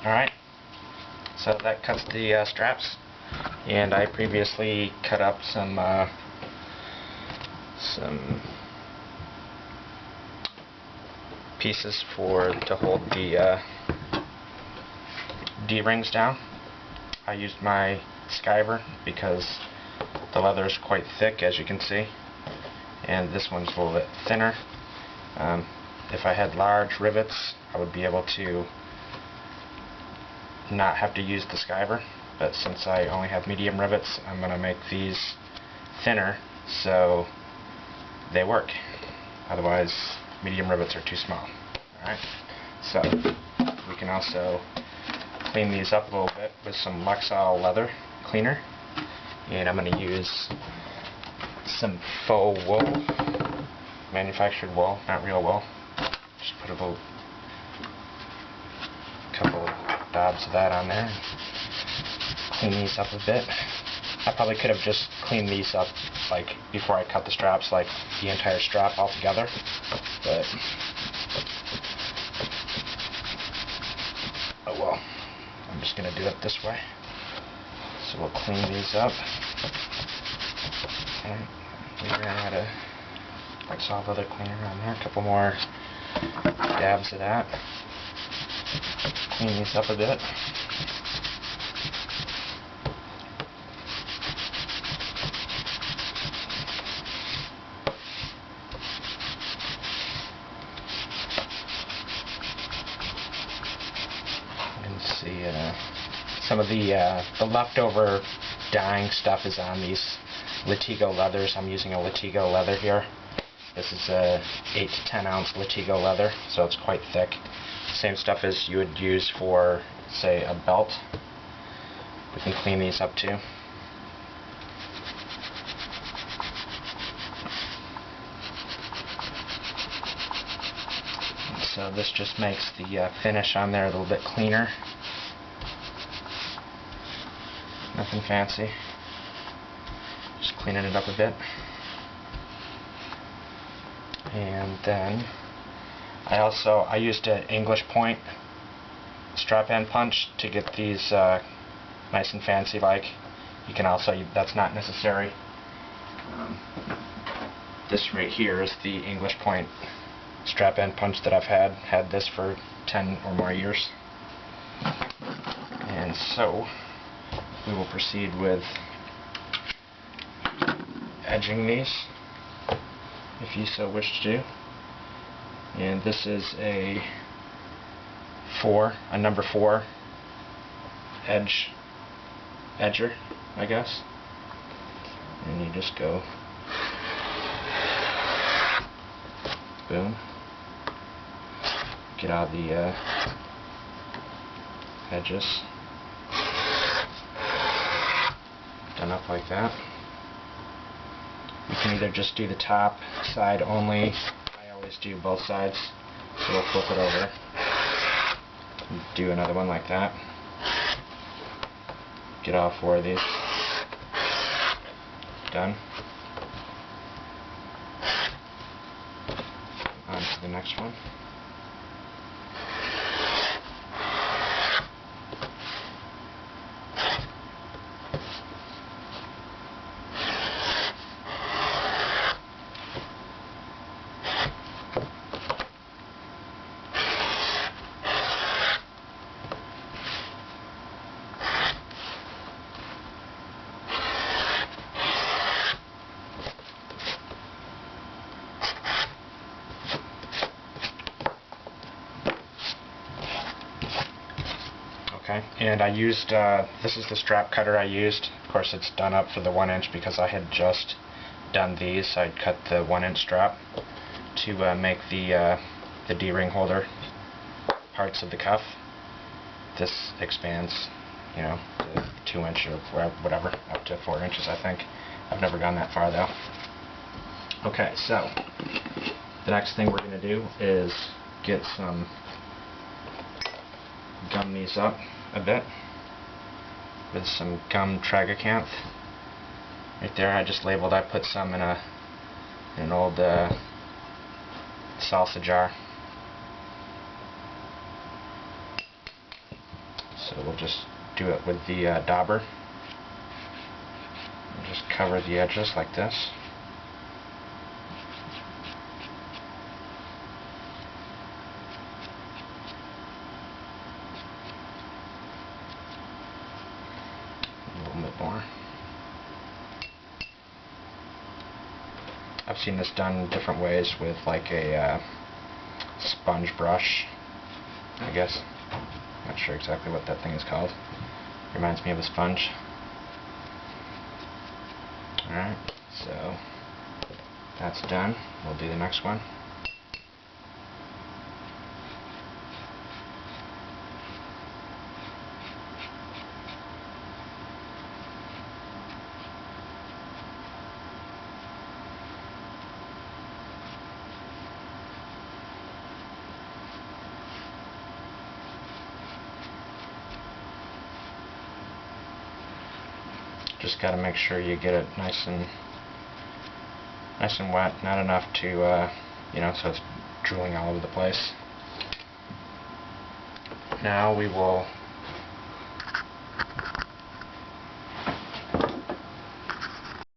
Alright, so that cuts the straps, and I previously cut up some pieces to hold the D-rings down. I used my skiver because the leather is quite thick, as you can see, and this one's a little bit thinner. If I had large rivets, I would be able to not have to use the skiver, but since I only have medium rivets, I'm going to make these thinner so they work. Otherwise, medium rivets are too small. Alright, so we can also clean these up a little bit with some Lexol leather cleaner, and I'm going to use some faux wool, manufactured wool, not real wool. Just put a couple dabs of that on there. Clean these up a bit. I probably could have just cleaned these up like before I cut the straps, like the entire strap altogether, but oh well. I'm just going to do it this way. So we'll clean these up. Alright, we ran out of Lexol leather cleaner on there. A couple more dabs of that. Clean these up a bit. You can see some of the leftover dyeing stuff is on these latigo leathers. I'm using a latigo leather here. This is a 8 to 10 ounce latigo leather, so it's quite thick. Same stuff as you would use for, say, a belt. We can clean these up too. So this just makes the finish on there a little bit cleaner. Nothing fancy. Just cleaning it up a bit. And then I used an English point strap end punch to get these nice and fancy like. You can also, that's not necessary. This right here is the English point strap end punch that I've had this for 10 or more years. And so we will proceed with edging these, if you so wish to do. And this is a number 4 edger, I guess. And you just go boom, get out the edges, done up like that. You can either just do the top side only. I always do both sides, so we'll flip it over and do another one like that. Get all 4 of these done. On to the next one. Okay, and I used, this is the strap cutter I used. Of course it's done up for the 1 inch because I had just done these. So I'd cut the 1 inch strap to make the D-ring holder parts of the cuff. This expands, you know, to 2 inch or whatever, up to 4 inches I think. I've never gone that far though. Okay, so the next thing we're going to do is get some, gum these up a bit with some gum tragacanth. Right there, I just labeled, I put some in an old salsa jar. So we'll just do it with the dauber. And just cover the edges like this. A little bit more. I've seen this done different ways with like a sponge brush, I guess. Not sure exactly what that thing is called. Reminds me of a sponge. Alright, so that's done. We'll do the next one. Just got to make sure you get it nice and wet, not enough to so it's drooling all over the place. Now we will